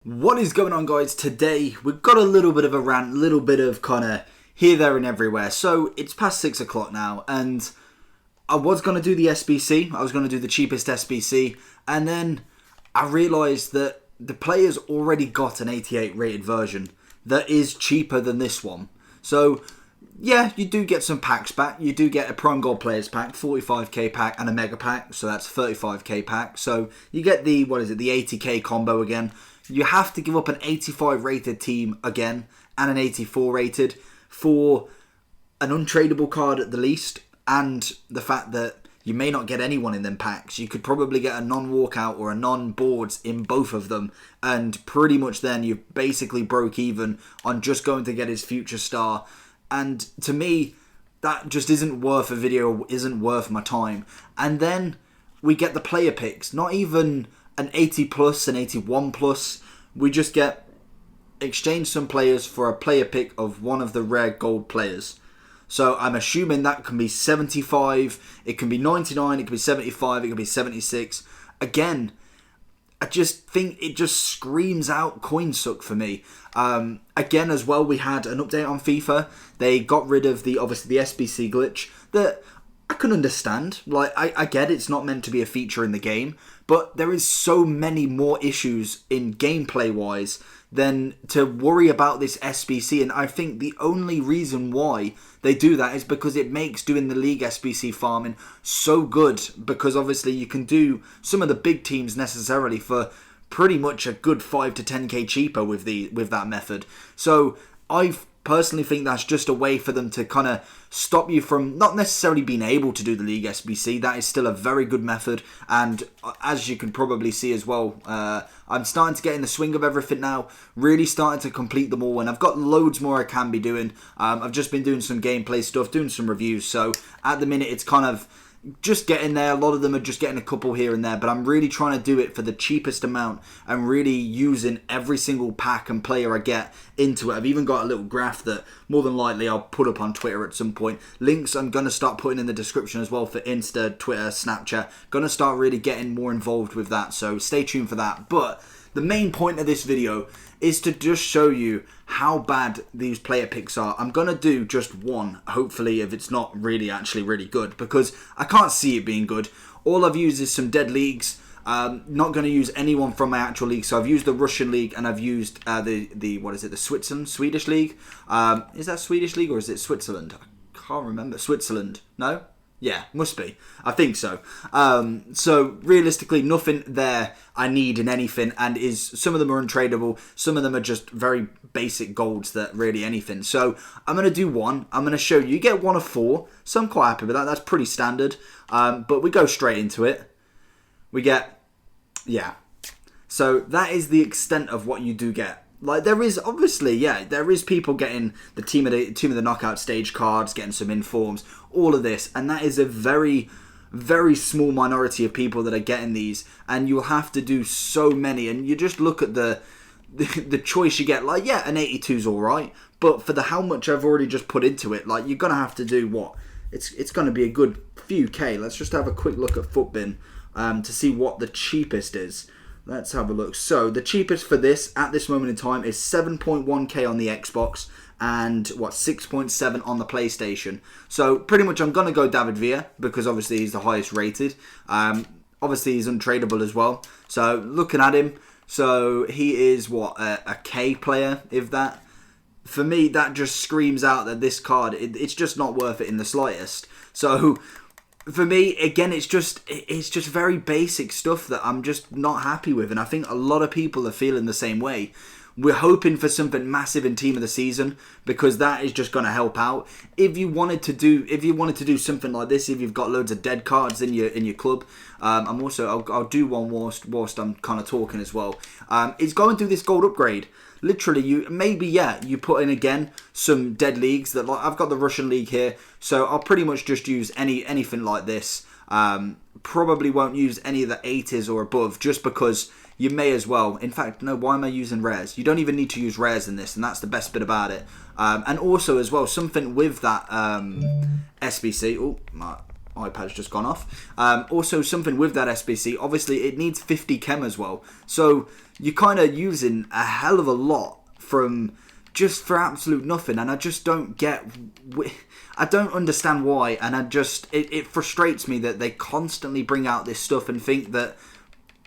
What is going on, guys? Today we've got a little bit of a rant, a little bit of kind of here, there and everywhere. So it's past 6 o'clock now and I was going to do the SBC. I was going to do the cheapest SBC, and then I realised that the player's already got an 88 rated version that is cheaper than this one. So yeah, you do get some packs back. You do get a Prime Gold Players pack, 45k pack, and a Mega pack, so that's 35k pack. So you get the, the 80k combo again. You have to give up an 85 rated team again and an 84 rated for an untradeable card at the least, and the fact that you may not get anyone in them packs. You could probably get a non-walkout or a non-boards in both of them, and pretty much then you basically broke even on just going to get his future star. And to me, that just isn't worth a video, isn't worth my time. And then we get the player picks, not even an 80 plus, an 81 plus. We just exchange some players for a player pick of one of the rare gold players. So I'm assuming that can be 75, it can be 99, it can be 75, it can be 76. Again, I just think it just screams out coin suck for me. Again, as well, we had an update on FIFA. They got rid of the SBC glitch that I can understand. Like, I get it's not meant to be a feature in the game, but there is so many more issues in gameplay wise than to worry about this SBC. And I think the only reason why they do that is because it makes doing the league SBC farming so good, because obviously you can do some of the big teams necessarily for pretty much a good 5 to 10k cheaper with that method. So I personally think that's just a way for them to kind of stop you from not necessarily being able to do the league SBC. That is still a very good method, and as you can probably see as well, I'm starting to get in the swing of everything now, really starting to complete them all, and I've got loads more I can be doing. I've just been doing some gameplay stuff, doing some reviews, so at the minute it's kind of just getting there. A lot of them are just getting a couple here and there, but I'm really trying to do it for the cheapest amount and really using every single pack and player I get into it. I've even got a little graph that more than likely I'll put up on Twitter at some point. Links I'm going to start putting in the description as well for Insta, Twitter, Snapchat. Going to start really getting more involved with that, so stay tuned for that. But the main point of this video is to just show you how bad these player picks are. I'm going to do just one, hopefully, if it's not really actually really good, because I can't see it being good. All I've used is some dead leagues. Not going to use anyone from my actual league. So I've used the Russian league, and I've used the Swedish league. Is that Swedish league or is it Switzerland? I can't remember. Switzerland? No? Yeah, must be. I think so. So realistically, nothing there I need in anything, and some of them are untradeable. Some of them are just very basic golds that really anything. So I'm going to do one. I'm going to show you. You get 1 of 4. So I'm quite happy with that. That's pretty standard. But we go straight into it. We get, yeah. So that is the extent of what you do get. Like, there is obviously, yeah, there is people getting the team of the knockout stage cards, getting some informs, all of this, and that is a very, very small minority of people that are getting these, and you'll have to do so many, and you just look at the choice you get. Like, yeah, an 82's all right, but for how much I've already just put into it, like, you're gonna have to do what? It's gonna be a good few K. Let's just have a quick look at Footbin to see what the cheapest is. Let's have a look. So the cheapest for this at this moment in time is 7.1k on the Xbox and 6.7 on the PlayStation. So pretty much I'm going to go David Villa because obviously he's the highest rated. Obviously he's untradeable as well. So looking at him, so he is a K player, if that. For me, that just screams out that this card, it's just not worth it in the slightest. So for me, again, it's just very basic stuff that I'm just not happy with, and I think a lot of people are feeling the same way. We're hoping for something massive in Team of the Season because that is just going to help out. If you wanted to do something like this, if you've got loads of dead cards in your club, I'll do one whilst I'm kind of talking as well. It's going through this gold upgrade. Literally, you put in again some dead leagues that, like, I've got the Russian league here, so I'll pretty much just use anything like this. Probably won't use any of the 80s or above, just because you may as well. In fact, no, why am I using rares? You don't even need to use rares in this, and that's the best bit about it. And also as well, something with that SBC. Oh, my iPad's just gone off. Also, something with that SBC, obviously it needs 50 chem as well. So you're kind of using a hell of a lot from just for absolute nothing. And I just don't get... I don't understand why. And it frustrates me that they constantly bring out this stuff and think that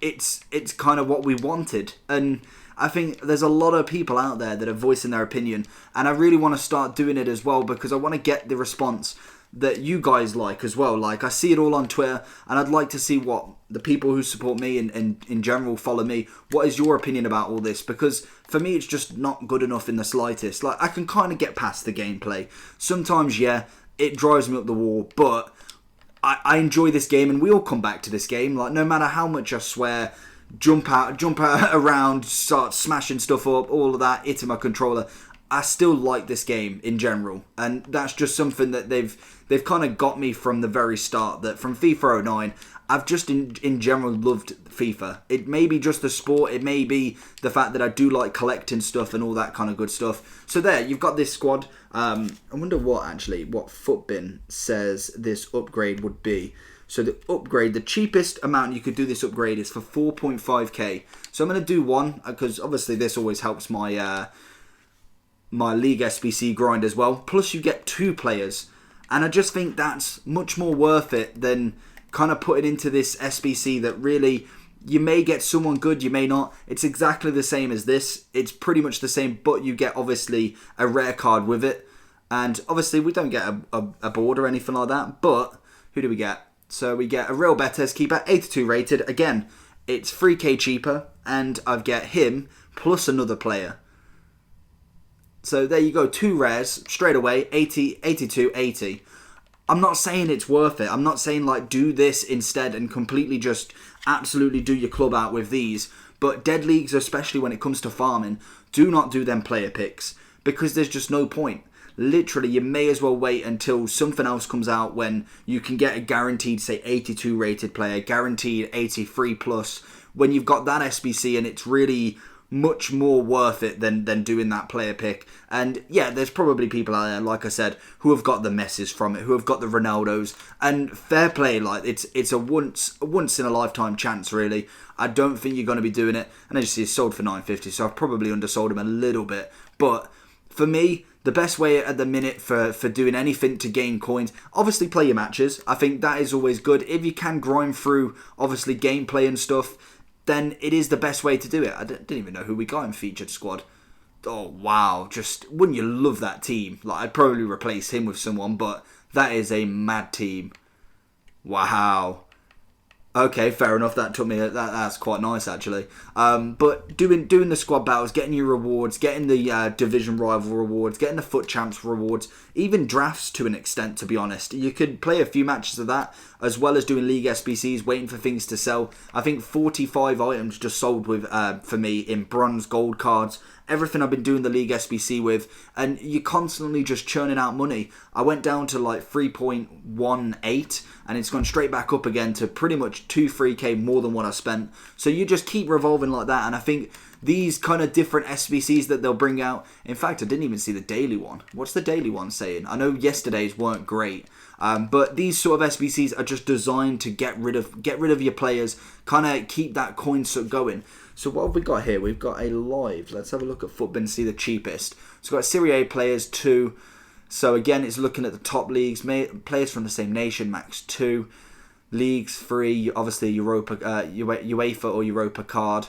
it's kind of what we wanted. And I think there's a lot of people out there that are voicing their opinion, and I really want to start doing it as well because I want to get the response that you guys like as well. Like, I see it all on Twitter, and I'd like to see what the people who support me and in general follow me, what is your opinion about all this? Because for me, it's just not good enough in the slightest. Like, I can kind of get past the gameplay. Sometimes, yeah, it drives me up the wall, but I enjoy this game, and we all come back to this game. Like, no matter how much I swear, jump out around, start smashing stuff up, all of that, hitting my controller, I still like this game in general. And that's just something that they've kind of got me from the very start. That from FIFA 09, I've just in general loved FIFA. It may be just the sport, it may be the fact that I do like collecting stuff and all that kind of good stuff. So there, you've got this squad. I wonder what Footbin says this upgrade would be. So the upgrade, the cheapest amount you could do this upgrade is for 4.5k. So I'm going to do one, because obviously this always helps my my League SBC grind as well. Plus you get 2 players. And I just think that's much more worth it than kind of putting into this SBC that really, you may get someone good, you may not. It's exactly the same as this. It's pretty much the same, but you get obviously a rare card with it. And obviously we don't get a board or anything like that. But who do we get? So we get a real Betis keeper, 82 rated. Again, it's 3k cheaper, and I get him plus another player. So there you go, 2 rares straight away, 80, 82, 80. I'm not saying it's worth it. I'm not saying like do this instead and completely just absolutely do your club out with these. But dead leagues, especially when it comes to farming, do not do them player picks because there's just no point. Literally, you may as well wait until something else comes out when you can get a guaranteed, say, 82 rated player, guaranteed 83 plus, when you've got that SBC and it's really much more worth it than doing that player pick. And yeah, there's probably people out there, like I said, who have got the Messis from it, who have got the Ronaldos, and fair play, like it's a once in a lifetime chance, really. I don't think you're going to be doing it. And as you see, it's sold for 950, so I've probably undersold him a little bit. But for me, the best way at the minute for doing anything to gain coins, obviously play your matches. I think that is always good. If you can grind through, obviously, gameplay and stuff, then it is the best way to do it. I didn't even know who we got in featured squad. Oh, wow. Just, wouldn't you love that team? Like, I'd probably replace him with someone, but that is a mad team. Wow. Okay, fair enough. That took me. That's quite nice, actually. But doing the squad battles, getting your rewards, getting the division rival rewards, getting the foot champs rewards, even drafts to an extent. To be honest, you could play a few matches of that as well as doing League SBCs, waiting for things to sell. I think 45 items just sold with for me in bronze, gold cards. Everything I've been doing the League SBC with, and you're constantly just churning out money. I went down to like 3.18 and it's gone straight back up again to pretty much 3k more than what I spent. So you just keep revolving like that, and I think these kind of different SBCs that they'll bring out. In fact, I didn't even see the daily one. What's the daily one saying? I know yesterday's weren't great. But these sort of SBCs are just designed to get rid of your players, kind of keep that coin going. So what have we got here? We've got a live. Let's have a look at Footbin and see the cheapest. So we've got Serie A players 2. So again, it's looking at the top leagues. Players from the same nation, max 2. Leagues 3, obviously UEFA or Europa card,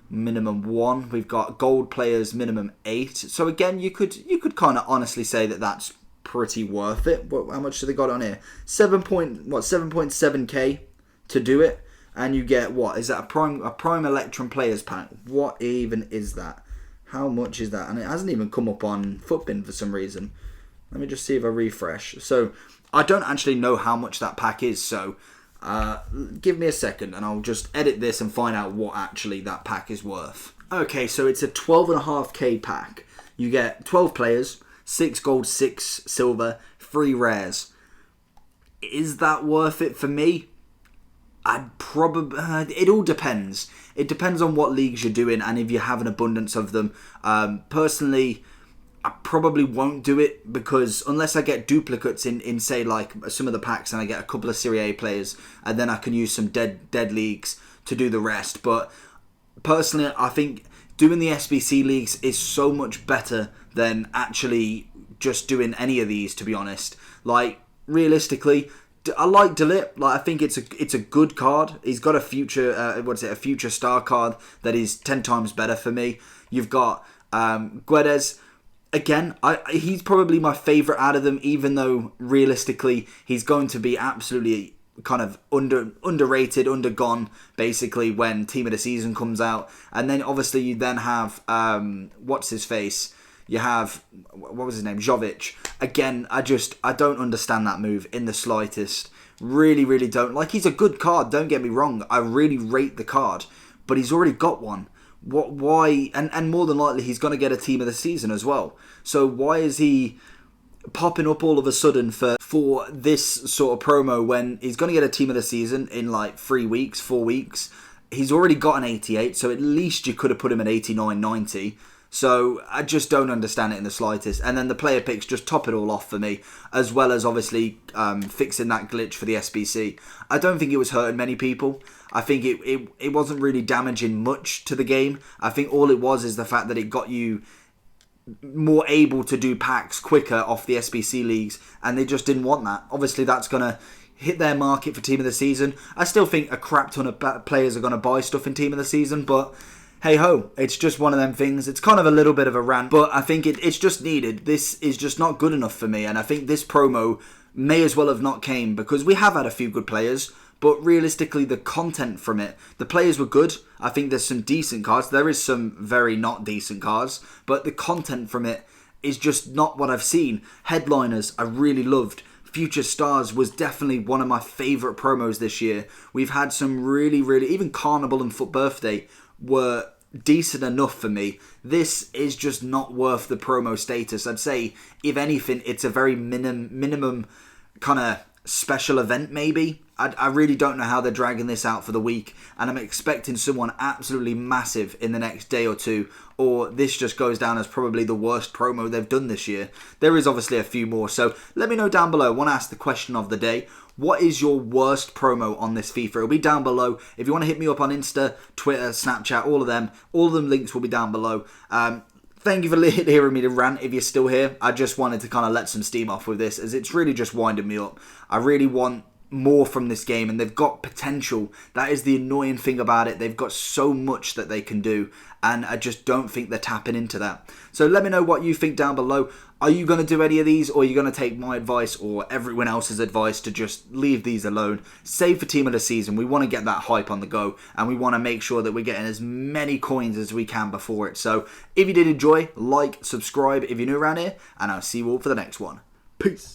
minimum 1. We've got gold players, minimum 8. So again, you could kind of honestly say that that's pretty worth it. How much do they got on here? 7.7k to do it. And you get, what is that, a prime Electrum players pack? What even is that? How much is that? And it hasn't even come up on Footbin for some reason. Let me just see if I refresh. So I don't actually know how much that pack is. So give me a second and I'll just edit this and find out what actually that pack is worth. Okay, so it's a 12.5k pack. You get 12 players, 6 gold, 6 silver, 3 rares. Is that worth it for me? I'd probably... it all depends. It depends on what leagues you're doing and if you have an abundance of them. Personally, I probably won't do it because unless I get duplicates in say like some of the packs and I get a couple of Serie A players and then I can use some dead leagues to do the rest. But personally, I think doing the SBC leagues is so much better than actually just doing any of these, to be honest. Like, realistically, I like Delit. Like, I think it's a good card. He's got a future, a future star card that is 10 times better for me. You've got Guedes. Again, he's probably my favourite out of them, even though realistically he's going to be absolutely kind of underrated, undergone, basically, when Team of the Season comes out. And then obviously you then have what's his face? You have, what was his name? Jovic. Again, I don't understand that move in the slightest. Really, really don't. Like, he's a good card, don't get me wrong. I really rate the card, but he's already got one. Why? And more than likely he's going to get a Team of the Season as well. So why is he popping up all of a sudden for this sort of promo when he's going to get a Team of the Season in like 4 weeks? He's already got an 88, so at least you could have put him at 89, 90. So I just don't understand it in the slightest. And then the player picks just top it all off for me, as well as obviously fixing that glitch for the SBC. I don't think it was hurting many people. I think it wasn't really damaging much to the game. I think all it was is the fact that it got you more able to do packs quicker off the SBC leagues, and they just didn't want that. Obviously, that's going to hit their market for Team of the Season. I still think a crap ton of players are going to buy stuff in Team of the Season, but hey ho, it's just one of them things. It's kind of a little bit of a rant, but I think it's just needed. This is just not good enough for me, and I think this promo may as well have not came, because we have had a few good players, but realistically the content from it, the players were good. I think there's some decent cards. There is some very not decent cards, but the content from it is just not what I've seen. Headliners, I really loved. Future Stars was definitely one of my favourite promos this year. We've had some really, even Carnival and Foot Birthday were decent enough for me. This is just not worth the promo status. I'd say, if anything, it's a very minimum kind of special event maybe. I really don't know how they're dragging this out for the week, and I'm expecting someone absolutely massive in the next day or two, or this just goes down as probably the worst promo they've done this year. There is obviously a few more, so let me know down below. I want to ask the question of the day. What is your worst promo on this FIFA? It'll be down below. If you want to hit me up on Insta, Twitter, Snapchat, all of them links will be down below. Thank you for hearing me to rant if you're still here. I just wanted to kind of let some steam off with this, as it's really just winding me up. I really want more from this game, and they've got potential. That is the annoying thing about it. They've got so much that they can do, and I just don't think they're tapping into that. So let me know what you think down below. Are you going to do any of these, or are you going to take my advice or everyone else's advice to just leave these alone? Save for Team of the Season. We want to get that hype on the go, and we want to make sure that we're getting as many coins as we can before it. So if you did enjoy, like, subscribe if you're new around here, and I'll see you all for the next one. Peace.